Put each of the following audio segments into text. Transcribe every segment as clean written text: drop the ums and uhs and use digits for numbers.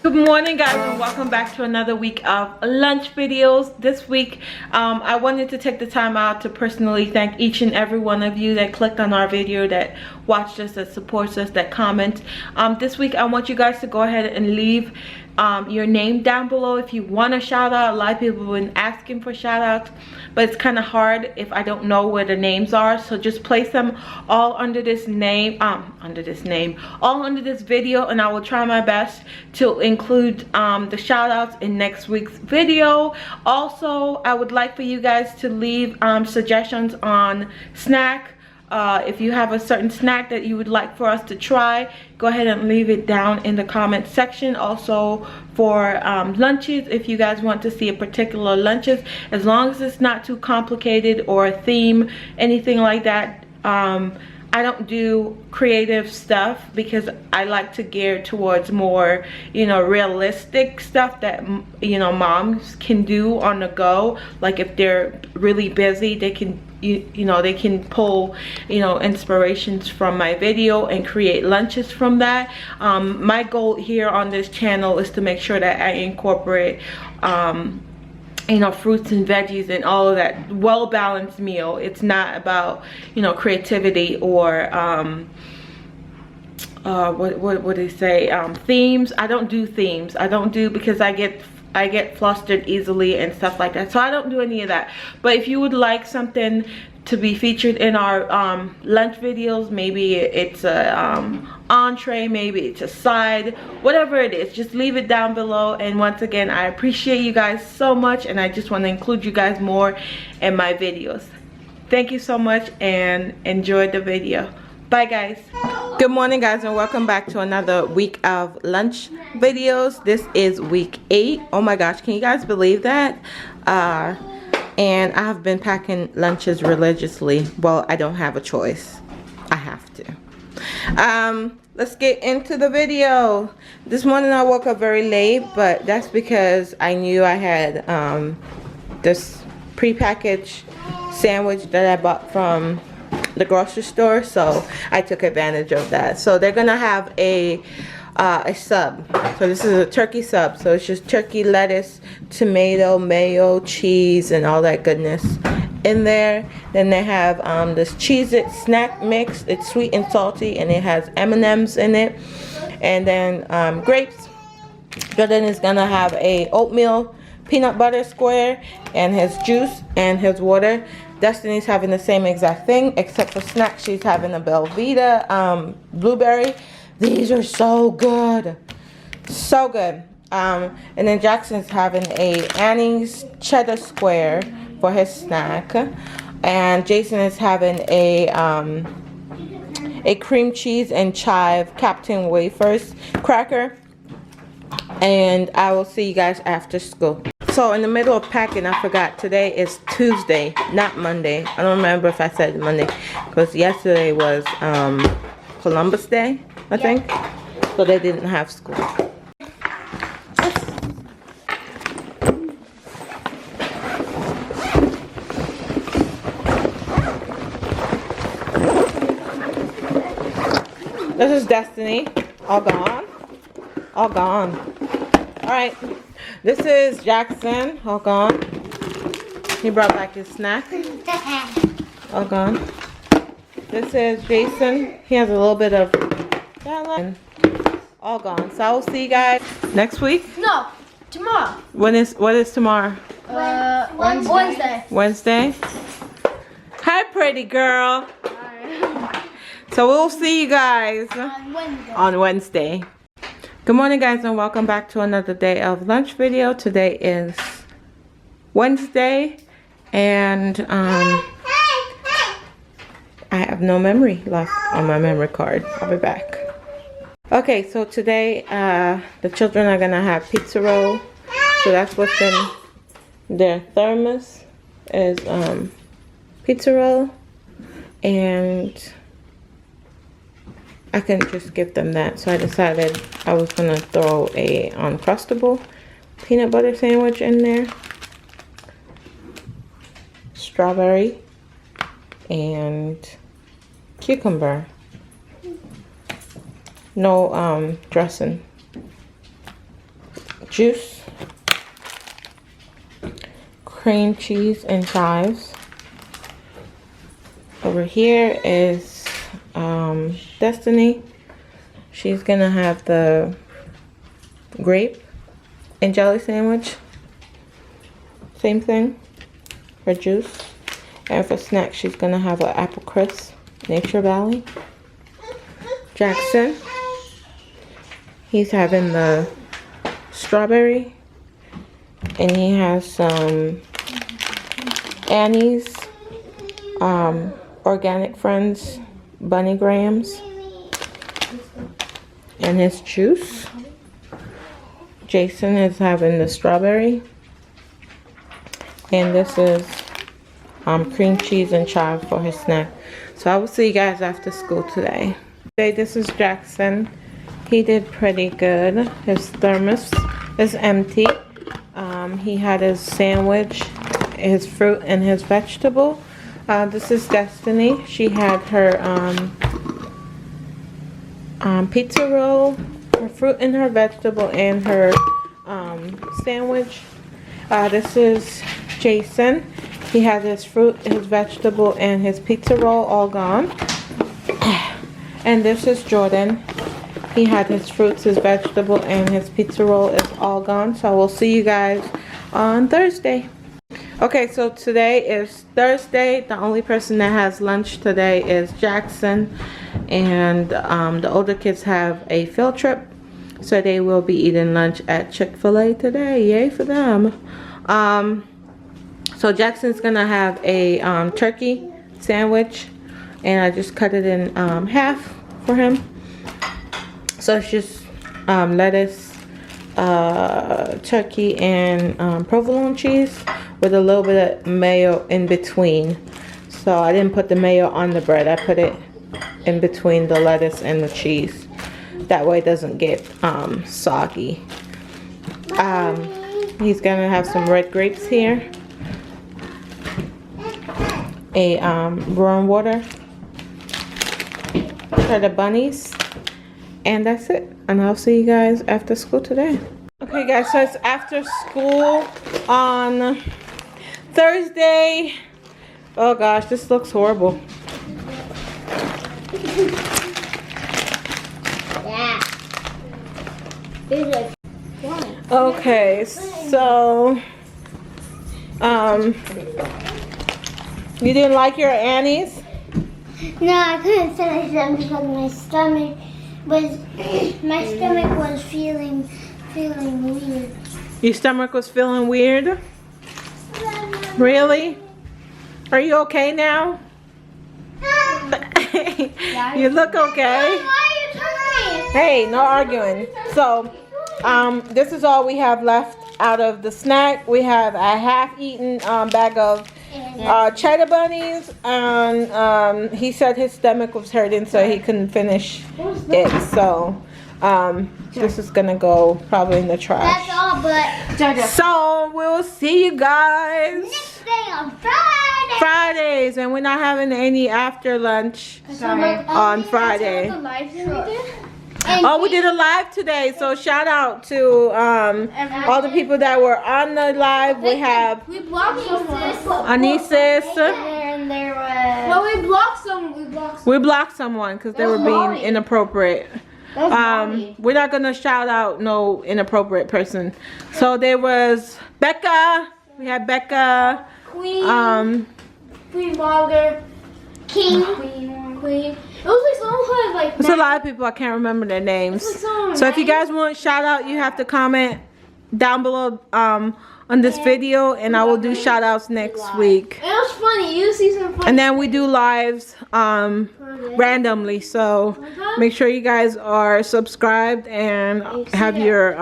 Good morning, guys, and welcome back to another week of lunch videos. This week I wanted to take the time out to personally thank each and every one of you that clicked on our video, that watched us, that supports us, that comments. This week I want you guys to go ahead and leave your name down below if you want a shout out. A lot of people have been asking for shout outs, but it's kind of hard if I don't know where the names are, so just place them all under this name, all under this video, and I will try my best to include the shout outs in next week's video. Also, I would like for you guys to leave suggestions on snack. If you have a certain snack that you would like for us to try, go ahead and leave it down in the comment section. Also for lunches, if you guys want to see a particular lunches, as long as it's not too complicated or a theme, anything like that. I don't do creative stuff because I like to gear towards more, you know, realistic stuff that, you know, moms can do on the go. Like if they're really busy, they can, you know, they can pull, you know, inspirations from my video and create lunches from that. My goal here on this channel is to make sure that I incorporate you know, fruits and veggies and all of that well-balanced meal. It's not about, you know, creativity or what do they say, themes. I don't do themes. I don't do, because I get flustered easily and stuff like that, so I don't do any of that. But if you would like something to be featured in our lunch videos, maybe it's a entree, maybe it's a side, whatever it is, just leave it down below. And once again, I appreciate you guys so much, and I just want to include you guys more in my videos. Thank you so much, and enjoy the video. Bye, guys. Good morning, guys, and welcome back to another week of lunch videos. This is week 8. Oh my gosh, can you guys believe that? And I have been packing lunches religiously. Well, I don't have a choice. I have to. Let's get into the video. This morning I woke up very late, but that's because I knew I had this prepackaged sandwich that I bought from the grocery store, so I took advantage of that. So they're gonna have a sub. So this is a turkey sub, so it's just turkey, lettuce, tomato, mayo, cheese, and all that goodness in there. Then they have this Cheez-It snack mix. It's sweet and salty, and it has M&Ms in it, and then grapes. Jordan is gonna have a oatmeal peanut butter square, and his juice and his water. Destiny's having the same exact thing, except for snack, she's having a Belvita blueberry. These are so good, so good. And then Jackson's having a Annie's cheddar square for his snack, and Jason is having a cream cheese and chive Captain Wafers cracker. And I will see you guys after school. So in the middle of packing, I forgot today is Tuesday, not Monday. I don't remember if I said Monday, because yesterday was Columbus Day, I think. So they didn't have school. This is Destiny, all gone, all gone. All right, this is Jackson, all gone. He brought back his snack, all gone. This is Jason. He has a little bit of that, all gone. So I will see you guys next week. No, tomorrow. What is tomorrow? Wednesday. Wednesday. Hi, pretty girl. Hi. So we'll see you guys On Wednesday. Good morning, guys, and welcome back to another day of lunch video. Today is Wednesday, and I have no memory left on my memory card. I'll be back. Okay, so today the children are gonna have pizza roll. So that's what's in their thermos is pizza roll, and I couldn't just give them that, so I decided I was gonna throw a Uncrustable peanut butter sandwich in there, strawberry, and cucumber. No dressing. juice, cream cheese and chives. Over here is Destiny. She's gonna have the grape and jelly sandwich. Same thing for juice. And for snacks, she's gonna have an apple crisp, Nature Valley. Jaxson, he's having the strawberry, and he has some Annie's Organic Friends Bunny Grahams, and his juice. Jason is having the strawberry, and this is cream cheese and chive for his snack. So I will see you guys after school today. This is Jaxson. He did pretty good. His thermos is empty. He had his sandwich, his fruit, and his vegetable. This is Destiny. She had her pizza roll, her fruit and her vegetable, and her sandwich. This is Jason. He had his fruit, his vegetable, and his pizza roll all gone. And this is Jordan. He had his fruits, his vegetable, and his pizza roll is all gone. So we'll see you guys on Thursday. Okay, so today is Thursday. The only person that has lunch today is Jaxson. And the older kids have a field trip. So they will be eating lunch at Chick-fil-A today. Yay for them. So Jackson's gonna have a turkey sandwich, and I just cut it in half for him. So it's just lettuce, turkey, and provolone cheese with a little bit of mayo in between. So I didn't put the mayo on the bread. I put it in between the lettuce and the cheese. That way it doesn't get soggy. He's gonna have some red grapes here, a warm water for the bunnies, and that's it. And I'll see you guys after school today. Okay guys, so it's after school on Thursday. Oh gosh, this looks horrible. Okay, so you didn't like your Annie's? No, I couldn't finish them because my stomach was feeling weird. Your stomach was feeling weird? Really? Are you okay now? You look okay. Why are you touching me? Hey, no arguing. So, this is all we have left out of the snack. We have a half-eaten bag of cheddar bunnies, and he said his stomach was hurting, so he couldn't finish it. So, this is gonna go probably in the trash. That's all, but So we'll see you guys next day on Friday. Fridays, and we're not having any after lunch on Friday. Oh, we did a live today, so shout out to all the people that were on the live. We have We blocked someone. Anisis. And there was. Well, we blocked someone. We blocked someone because they were being inappropriate. We're not gonna shout out no inappropriate person. So there was Becca. We had Becca. Queen. Queen Blogger. King. Queen. It was like someone who had like. There's a lot of people, I can't remember their names. So if you guys want shout out, you have to comment down below on this video, and I will do shout outs next week. It was funny. You see some funny. And then we do lives randomly, so make sure you guys are subscribed and have your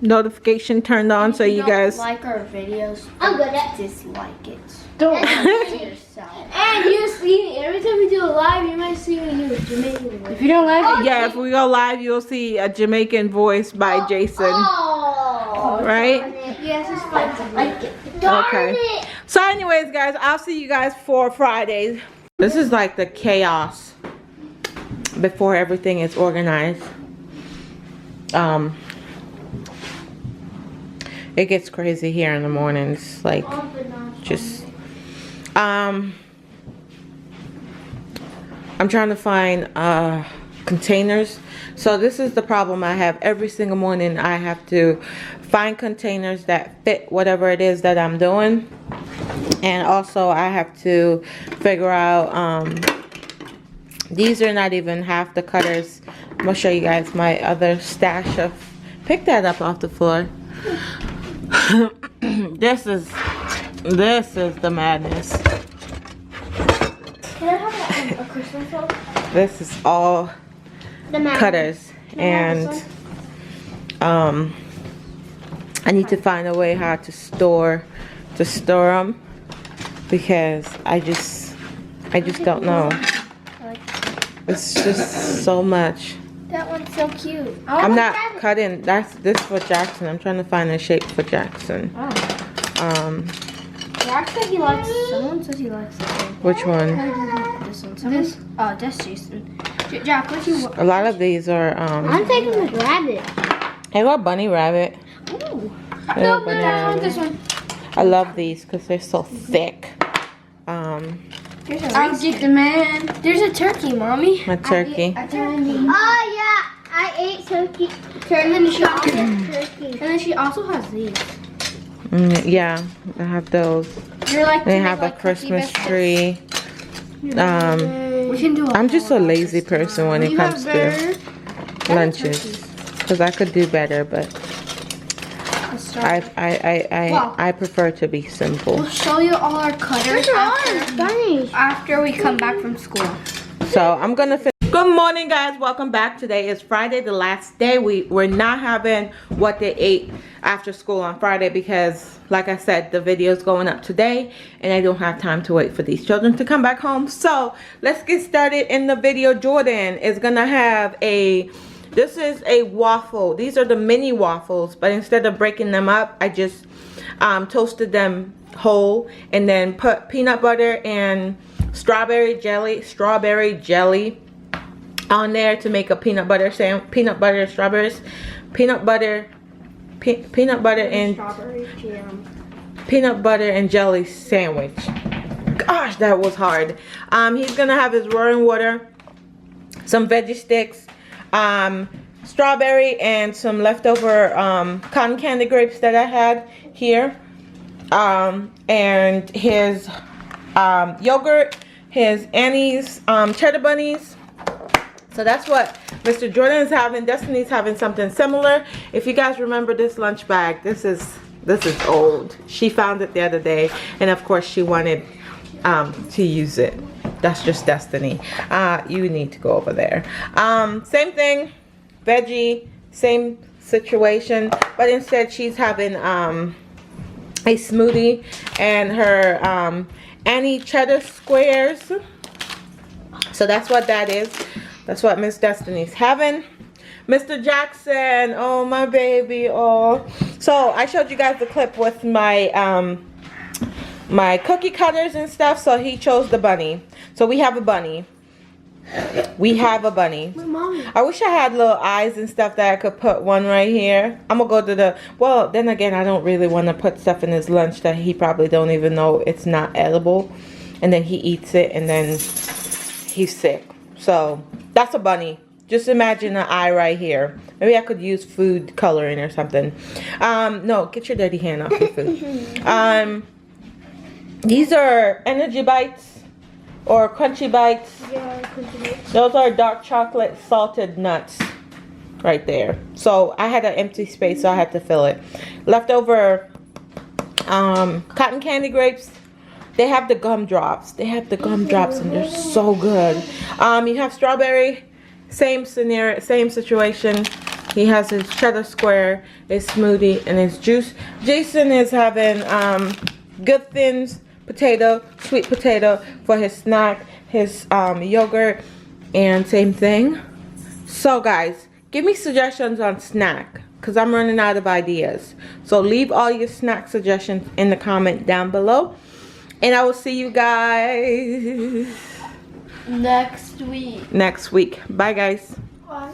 notification turned on so you guys like our videos. I'm good at dislike it. Don't Do yourself. And you see, every time we do a live, you might see me do a Jamaican voice. If you don't like it, yeah, if we go live, you'll see a Jamaican voice by Jason. Oh, Right? yes, it's fun to like it. Okay. So anyways, guys, I'll see you guys for Fridays. This is like the chaos before everything is organized. It gets crazy here in the mornings, like just I'm trying to find containers. So this is the problem I have every single morning. I have to find containers that fit whatever it is that I'm doing, and also I have to figure out these are not even half the cutters. I'm gonna show you guys my other stash of, pick that up off the floor. This is the madness. Can I have a Christmas one? This is all cutters, and I need to find a way how to store them, because I just don't know. It's just so much. That one's so cute. I'm not cutting. This for Jaxson. I'm trying to find a shape for Jaxson. Jaxson, he likes. Someone says he likes this one. Which one? This one. This? Oh, that's Jason. Jack, what do you want? A lot of these are I'm taking the rabbit. I got bunny rabbit. Ooh. I No, got bunny I want rabbit. this one. I love these because they're so thick. I'll get the man. There's a turkey, Mommy. My turkey. Oh yeah, I ate turkey. And then she also has these. Yeah, I have those. You're like. They have a Christmas tree. We can do. I'm just a lazy person when it comes to lunches, because I could do better, but I prefer to be simple. We'll show you all our cutters after we come back from school. So I'm gonna finish. Good morning, guys. Welcome back. Today is Friday, the last day. We're not having what they ate after school on Friday because, like I said, the video is going up today and I don't have time to wait for these children to come back home. So let's get started in the video. Jordan is gonna have this is a waffle. These are the mini waffles, but instead of breaking them up, I just toasted them whole and then put peanut butter and strawberry jelly on there to make a peanut butter strawberries, peanut butter and Strawberry jam. peanut butter and jelly sandwich. Gosh, that was hard. He's gonna have his roaring water, some veggie sticks, strawberry, and some leftover cotton candy grapes that I had here, and his yogurt, his Annie's cheddar bunnies. So that's what Mr. Jordan is having. Destiny's having something similar. If you guys remember this lunch bag, this is old. She found it the other day, and of course she wanted to use it. That's just Destiny. You need to go over there. Same thing, veggie, same situation, but instead she's having a smoothie and her Annie cheddar squares. So that's what that is. That's what Miss Destiny's having. Mr. Jaxson, oh my baby, oh. So I showed you guys the clip with my my cookie cutters and stuff. So he chose the bunny. So we have a bunny. We have a bunny. I wish I had little eyes and stuff that I could put one right here. I'm gonna go to the, well, then again, I don't really want to put stuff in his lunch that he probably don't even know it's not edible, and then he eats it and then he's sick. So that's a bunny. Just imagine an eye right here. Maybe I could use food coloring or something. No, get your dirty hand off your food. These are energy bites or crunchy bites. Yeah, crunchy bites. Those are dark chocolate salted nuts right there. So I had an empty space, so I had to fill it. Leftover cotton candy grapes. They have the gumdrops. They have the gumdrops and they're so good. You have strawberry, same scenario, same situation. He has his cheddar square, his smoothie, and his juice. Jason is having Good Thins potato, sweet potato for his snack, his yogurt, and same thing. So guys, give me suggestions on snack, because I'm running out of ideas. So leave all your snack suggestions in the comment down below. And I will see you guys next week. next week. Bye, guys. Bye.